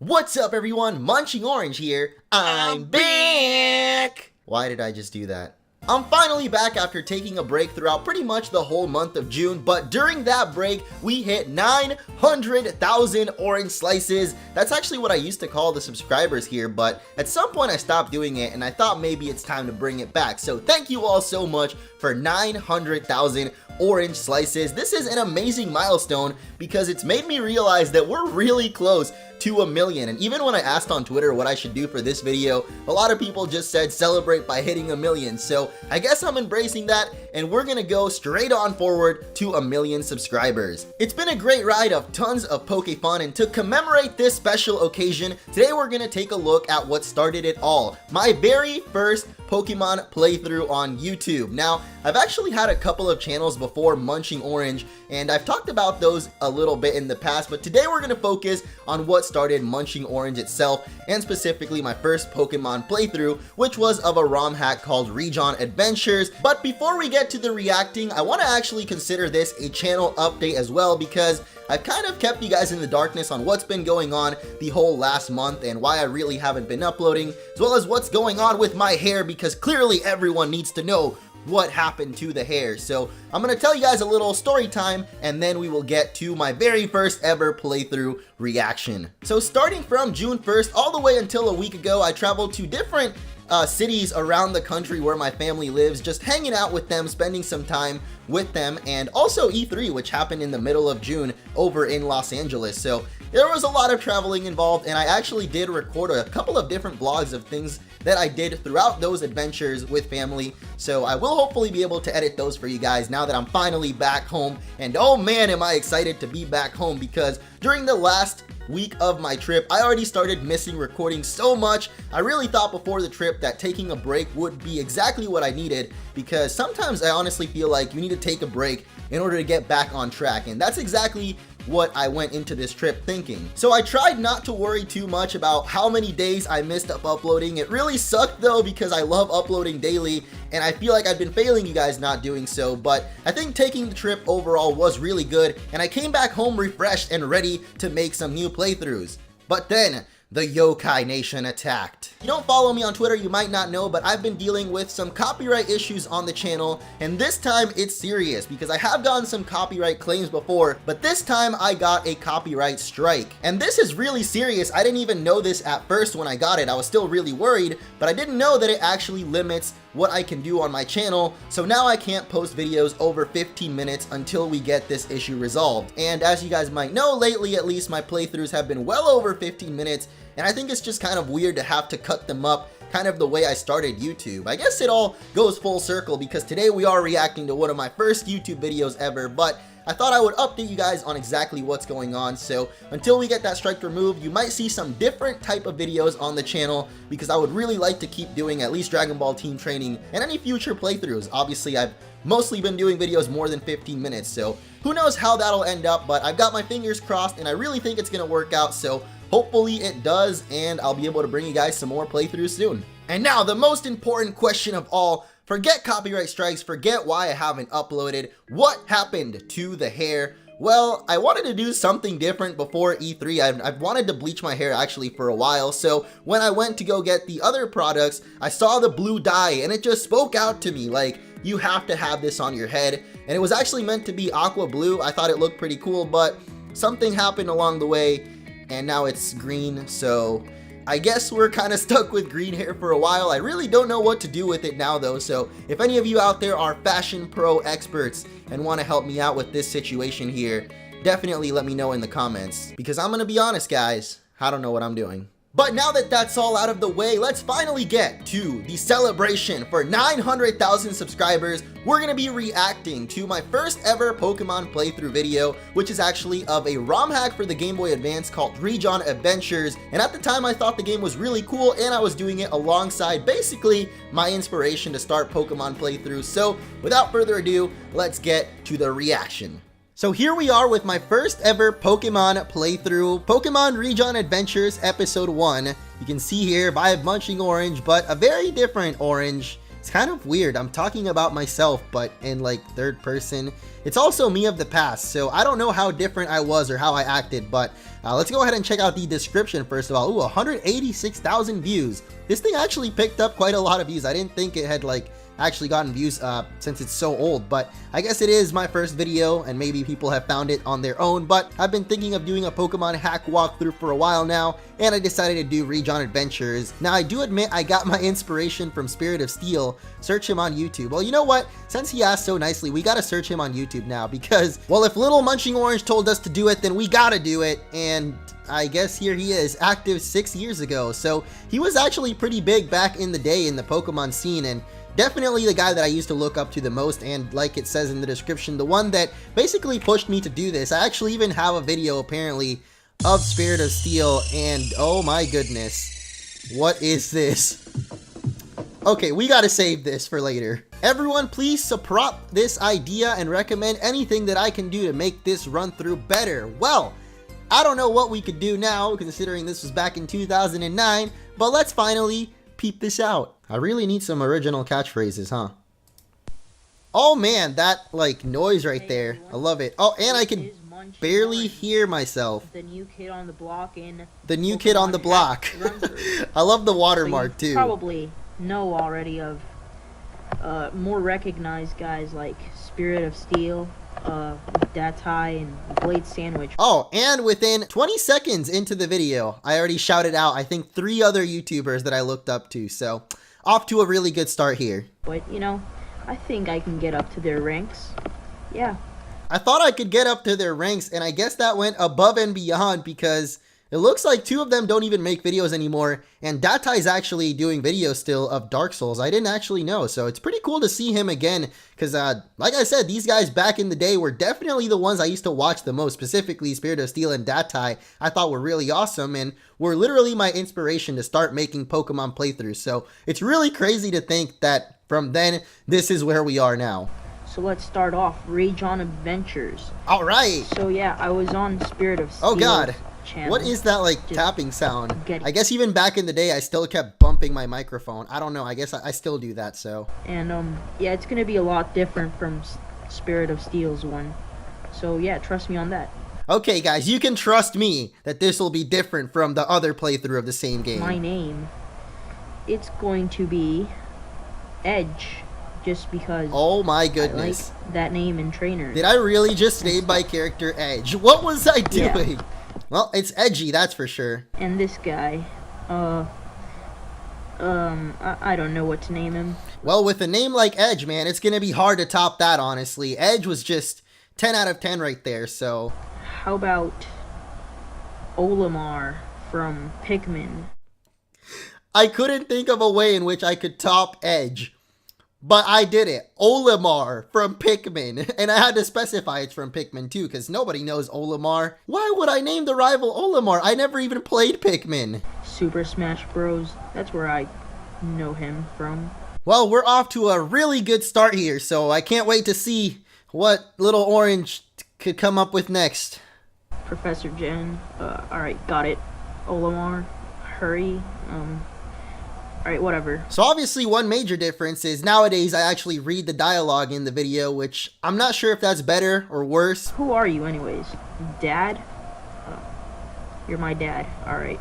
What's up everyone, MunchingOrange here. I'm back! Why did I just do that? I'm finally back after taking a break throughout pretty much the whole month of June, but during that break, we hit 900,000 orange slices. That's actually what I used to call the subscribers here, but at some point I stopped doing it and I thought maybe it's time to bring it back. So thank you all so much for 900,000 orange slices. This is an amazing milestone because it's made me realize that we're really close to 1,000,000. And even when I asked on Twitter what I should do for this video, a lot of people just said celebrate by hitting 1,000,000. So I guess I'm embracing that and we're gonna go straight on forward to 1,000,000 subscribers. It's been a great ride of tons of Pokéfun, and to commemorate this special occasion, today we're gonna take a look at what started it all. My very first Pokemon playthrough on YouTube. Now, I've actually had a couple of channels before MunchingOrange, and I've talked about those a little bit in the past, but today we're gonna focus on what started MunchingOrange itself, and specifically my first Pokemon playthrough, which was of a ROM hack called Region Adventures. But before we get to the reacting, I want to actually consider this a channel update as well, because I've kind of kept you guys in the darkness on what's been going on the whole last month and why I really haven't been uploading, as well as what's going on with my hair, because clearly everyone needs to know what happened to the hair. So I'm gonna tell you guys a little story time, and then we will get to my very first ever playthrough reaction. So starting from June 1st all the way until a week ago, I traveled to different cities around the country where my family lives, just hanging out with them, spending some time with them, and also E3, which happened in the middle of June over in Los Angeles. So there was a lot of traveling involved, and I actually did record a couple of different vlogs of things that I did throughout those adventures with family. So I will hopefully be able to edit those for you guys now that I'm finally back home. And oh man, am I excited to be back home, because during the last week of my trip, I already started missing recording so much. I really thought before the trip that taking a break would be exactly what I needed, because sometimes I honestly feel like you need to take a break in order to get back on track, and that's exactly what I went into this trip thinking. So I tried not to worry too much about how many days I missed up uploading. It really sucked though, because I love uploading daily and I feel like I've been failing you guys not doing so, but I think taking the trip overall was really good, and I came back home refreshed and ready to make some new playthroughs. But then the Yokai Nation attacked. If you don't follow me on Twitter, you might not know, but I've been dealing with some copyright issues on the channel, and this time it's serious, because I have gotten some copyright claims before, but this time I got a copyright strike. And this is really serious. I didn't even know this at first when I got it. I was still really worried, but I didn't know that it actually limits what I can do on my channel. So now I can't post videos over 15 minutes until we get this issue resolved. And as you guys might know, lately at least, my playthroughs have been well over 15 minutes, and I think it's just kind of weird to have to cut them up kind of the way I started YouTube. I guess it all goes full circle, because today we are reacting to one of my first YouTube videos ever, but I thought I would update you guys on exactly what's going on. So until we get that strike removed, you might see some different type of videos on the channel, because I would really like to keep doing at least Dragon Ball team training and any future playthroughs. Obviously, I've mostly been doing videos more than 15 minutes, so who knows how that'll end up, but I've got my fingers crossed and I really think it's gonna work out. So hopefully it does, and I'll be able to bring you guys some more playthroughs soon. And now the most important question of all. Forget copyright strikes, forget why I haven't uploaded. What happened to the hair? Well, I wanted to do something different before E3. I've wanted to bleach my hair actually for a while, so when I went to go get the other products, I saw the blue dye and it just spoke out to me like, you have to have this on your head. And it was actually meant to be aqua blue. I thought it looked pretty cool, but something happened along the way and now it's green, so I guess we're kind of stuck with green hair for a while. I really don't know what to do with it now though, so if any of you out there are fashion pro experts and want to help me out with this situation here, definitely let me know in the comments, because I'm gonna be honest guys, I don't know what I'm doing. But now that that's all out of the way, let's finally get to the celebration for 900,000 subscribers. We're gonna be reacting to my first ever Pokemon playthrough video, which is actually of a ROM hack for the Game Boy Advance called Region Adventures. And at the time I thought the game was really cool, and I was doing it alongside basically my inspiration to start Pokemon playthroughs. So without further ado, let's get to the reaction. So here we are with my first ever Pokemon playthrough, Pokemon Region Adventures Episode 1. You can see here, I have MunchingOrange, but a very different orange. It's kind of weird. I'm talking about myself, but in like third person. It's also me of the past, so I don't know how different I was or how I acted, but let's go ahead and check out the description first of all. Ooh, 186,000 views. This thing actually picked up quite a lot of views. I didn't think it had like actually gotten views since it's so old, but I guess it is my first video and maybe people have found it on their own. But I've been thinking of doing a Pokemon hack walkthrough for a while now, and I decided to do Region Adventures. Now I do admit I got my inspiration from Spirit of Steel. Search him on YouTube. Well, you know what, since he asked so nicely, we gotta search him on YouTube now, because well, if little MunchingOrange told us to do it, then we gotta do it. And I guess here he is, active 6 years ago. So he was actually pretty big back in the day in the Pokemon scene, and definitely the guy that I used to look up to the most, and like it says in the description, the one that basically pushed me to do this. I actually even have a video apparently of Spirit of Steel, and oh my goodness, what is this? Okay, we gotta save this for later. Everyone, please support this idea and recommend anything that I can do to make this run through better. Well, I don't know what we could do now, considering this was back in 2009, but let's finally peep this out. I really need some original catchphrases, huh? Oh man, that like noise right there. I love it. Oh, and I can barely hear myself. The new kid on the block in the new kid on the block. I love the watermark too. Probably know already of more recognized guys like Spirit of Steel, Datai, and Blade Sandwich. Oh, and within 20 seconds into the video, I already shouted out, I think, 3 other YouTubers that I looked up to. So, off to a really good start here. But, you know, I think I can get up to their ranks. Yeah. I thought I could get up to their ranks, and I guess that went above and beyond, because it looks like 2 of them don't even make videos anymore, and Datai's actually doing videos still of Dark Souls. I didn't actually know, so it's pretty cool to see him again, because like I said, these guys back in the day were definitely the ones I used to watch the most, specifically Spirit of Steel and Datai. I thought were really awesome, and were literally my inspiration to start making Pokemon playthroughs, so it's really crazy to think that from then, this is where we are now. So let's start off, Region Adventures. Alright! So yeah, I was on Spirit of Steel. Oh god! Channel. What is that like tapping sound? I guess even back in the day I still kept bumping my microphone. I don't know, I guess I still do that, so. And yeah, it's gonna be a lot different from Spirit of Steel's one. So yeah, trust me on that. Okay guys, you can trust me that this will be different from the other playthrough of the same game. My name, it's going to be Edge, just because. Oh my goodness. I like that name in trainer. Did I really just name my character Edge? What was I doing? Yeah. Well, it's edgy, that's for sure. And this guy, I don't know what to name him. Well, with a name like Edge, man, it's gonna be hard to top that, honestly. Edge was just 10 out of 10 right there, so. How about Olimar from Pikmin? I couldn't think of a way in which I could top Edge. But I did it. Olimar from Pikmin. And I had to specify it's from Pikmin too, because nobody knows Olimar. Why would I name the rival Olimar? I never even played Pikmin. Super Smash Bros. That's where I know him from. Well, we're off to a really good start here, so I can't wait to see what little Orange could come up with next. Professor Jen. Alright, got it. Olimar. Hurry. Alright, whatever. So obviously one major difference is nowadays I actually read the dialogue in the video, which I'm not sure if that's better or worse. Who are you anyways? Dad? You're my dad. Alright,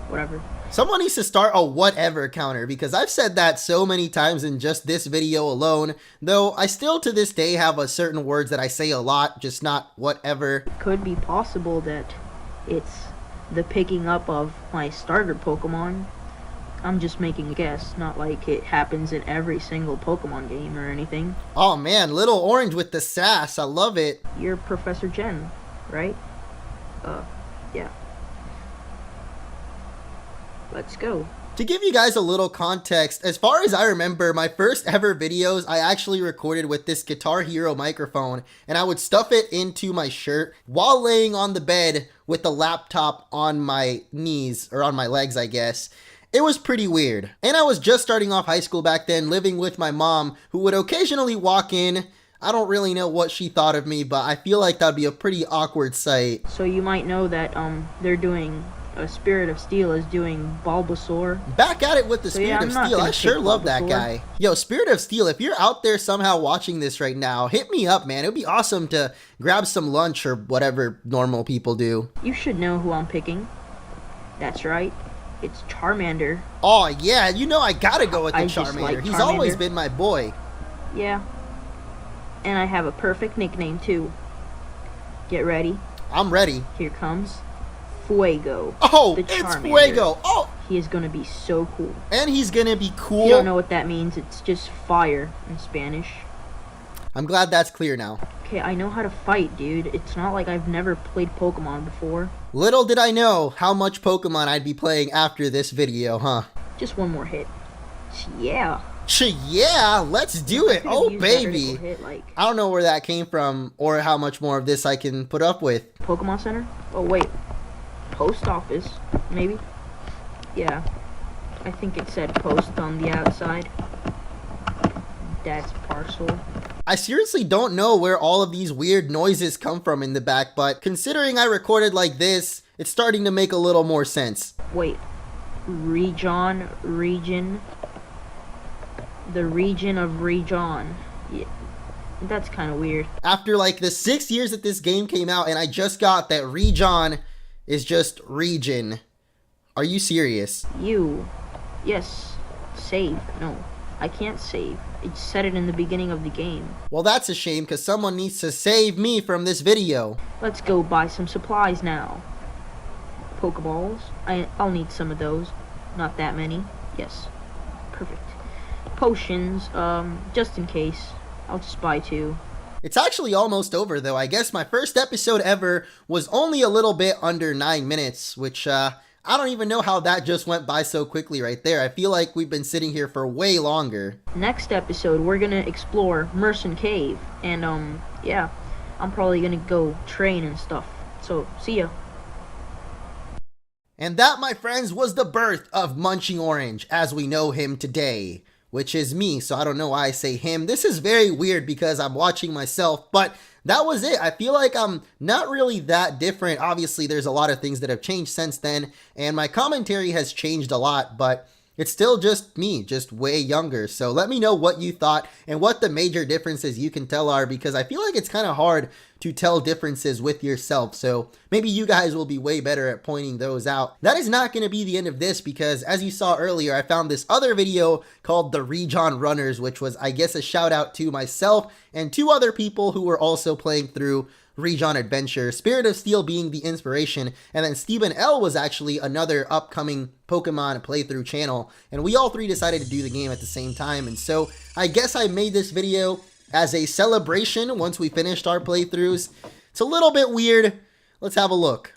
whatever. Someone needs to start a whatever counter, because I've said that so many times in just this video alone, though I still to this day have a certain words that I say a lot, just not whatever. It could be possible that it's the picking up of my starter Pokemon. I'm just making a guess, not like it happens in every single Pokemon game or anything. Oh man, little Orange with the sass, I love it. You're Professor Jen, right? Yeah. Let's go. To give you guys a little context, as far as I remember, my first ever videos I actually recorded with this Guitar Hero microphone, and I would stuff it into my shirt while laying on the bed with the laptop on my knees, or on my legs I guess. It was pretty weird. And I was just starting off high school back then, living with my mom, who would occasionally walk in. I don't really know what she thought of me, but I feel like that'd be a pretty awkward sight. So you might know that they're doing Spirit of Steel is doing Bulbasaur. Back at it with the So, yeah, Spirit I'm of not Steel. gonna I sure pick love that Bulbasaur. guy. Yo, Spirit of Steel, if you're out there somehow watching this right now, hit me up, man. It would be awesome to grab some lunch or whatever normal people do. You should know who I'm picking. That's right. It's Charmander. Oh, yeah, you know I gotta go with the I just Charmander. like He's always Charmander. been my boy. Yeah. And I have a perfect nickname too. Get ready. I'm ready. Here comes Fuego. Oh, the it's Charmander. Fuego. Oh, He is gonna be so cool. and he's gonna be If cool. you don't know what that means, it's just fire in Spanish. I'm glad that's clear now. Okay, I know how to fight, dude. It's not like I've never played Pokemon before. Little did I know how much Pokemon I'd be playing after this video, huh? Just one more hit. Yeah. Yeah, let's do I it. could've Oh, used that baby. critical hit, like I don't know where that came from or how much more of this I can put up with. Pokemon Center? Oh wait. Post office, maybe? Yeah. I think it said post on the outside. That's parcel. I seriously don't know where all of these weird noises come from in the back, but considering I recorded like this, it's starting to make a little more sense. Wait. Region. The region of Region. Yeah. That's kind of weird. After like the 6 years that this game came out and I just got that Region is just region. Are you serious? Yes. Save. No. I can't save. It said it in the beginning of the game. Well, that's a shame because someone needs to save me from this video. Let's go buy some supplies now. Pokeballs. I'll need some of those. Not that many. Yes. Perfect. Potions, just in case. I'll just buy 2. It's actually almost over though. I guess my first episode ever was only a little bit under 9 minutes, which I don't even know how that just went by so quickly right there. I feel like we've been sitting here for way longer. Next episode, we're gonna explore Merson Cave. And, yeah. I'm probably gonna go train and stuff. So, see ya. And that, my friends, was the birth of MunchingOrange as we know him today, which is me, so I don't know why I say him. This is very weird because I'm watching myself, but that was it. I feel like I'm not really that different. Obviously, there's a lot of things that have changed since then, and my commentary has changed a lot, but it's still just me, just way younger. So let me know what you thought and what the major differences you can tell are, because I feel like it's kind of hard to tell differences with yourself. So maybe you guys will be way better at pointing those out. That is not going to be the end of this because as you saw earlier, I found this other video called The Region Runners, which was, I guess, a shout out to myself and 2 other people who were also playing through Region Adventure, Spirit of Steel being the inspiration, and then Stephen L was actually another upcoming Pokemon playthrough channel, and we all 3 decided to do the game at the same time, and so I guess I made this video as a celebration once we finished our playthroughs. It's a little bit weird. Let's have a look.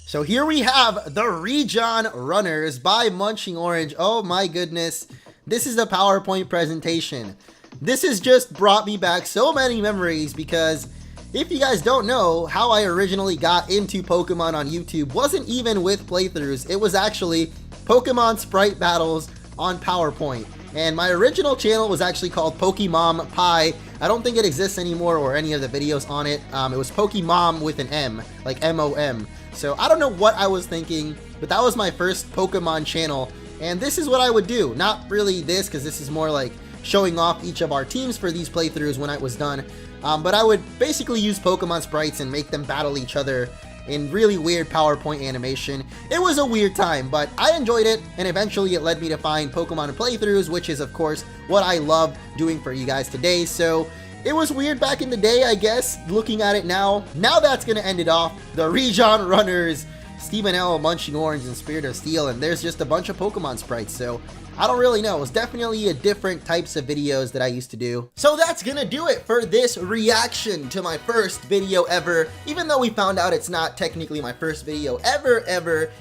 So here we have the Region Runners by MunchingOrange. Oh my goodness. This is the PowerPoint presentation. This has just brought me back so many memories because if you guys don't know, how I originally got into Pokemon on YouTube wasn't even with playthroughs. It was actually Pokemon sprite battles on PowerPoint. And my original channel was actually called Pokemon Pie. I don't think it exists anymore or any of the videos on it. It was Pokemon with an M, like M-O-M. So I don't know what I was thinking, but that was my first Pokemon channel. And this is what I would do. Not really this, because this is more like showing off each of our teams for these playthroughs when I was done. But I would basically use Pokemon sprites and make them battle each other in really weird PowerPoint animation. It was a weird time, but I enjoyed it, and eventually it led me to find Pokemon playthroughs, which is of course what I love doing for you guys today. So it was weird back in the day, I guess, looking at it now. Now that's gonna end it off. The Region Runners, Stephen L, MunchingOrange, and Spirit of Steel, and there's just a bunch of Pokemon sprites, so I don't really know. It's definitely a different types of videos that I used to do. So that's gonna do it for this reaction to my first video ever. Even though we found out it's not technically my first video ever,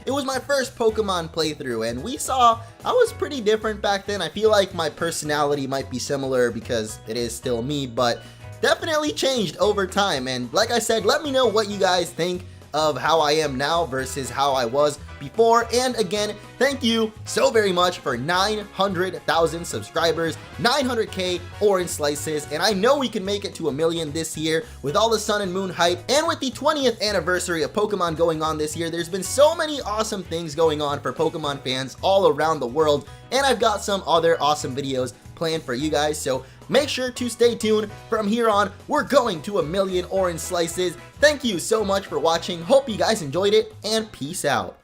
it was my first Pokemon playthrough, and we saw I was pretty different back then. I feel like my personality might be similar because it is still me, but definitely changed over time. And like I said, let me know what you guys think. of how I am now versus how I was before. And again, thank you so very much for 900,000 subscribers, 900k orange slices, and I know we can make it to 1 million this year with all the Sun and Moon hype, and with the 20th anniversary of Pokemon going on this year. There's been so many awesome things going on for Pokemon fans all around the world, and I've got some other awesome videos planned for you guys, so make sure to stay tuned. From here on, we're going to 1 million orange slices. Thank you so much for watching, hope you guys enjoyed it, and peace out.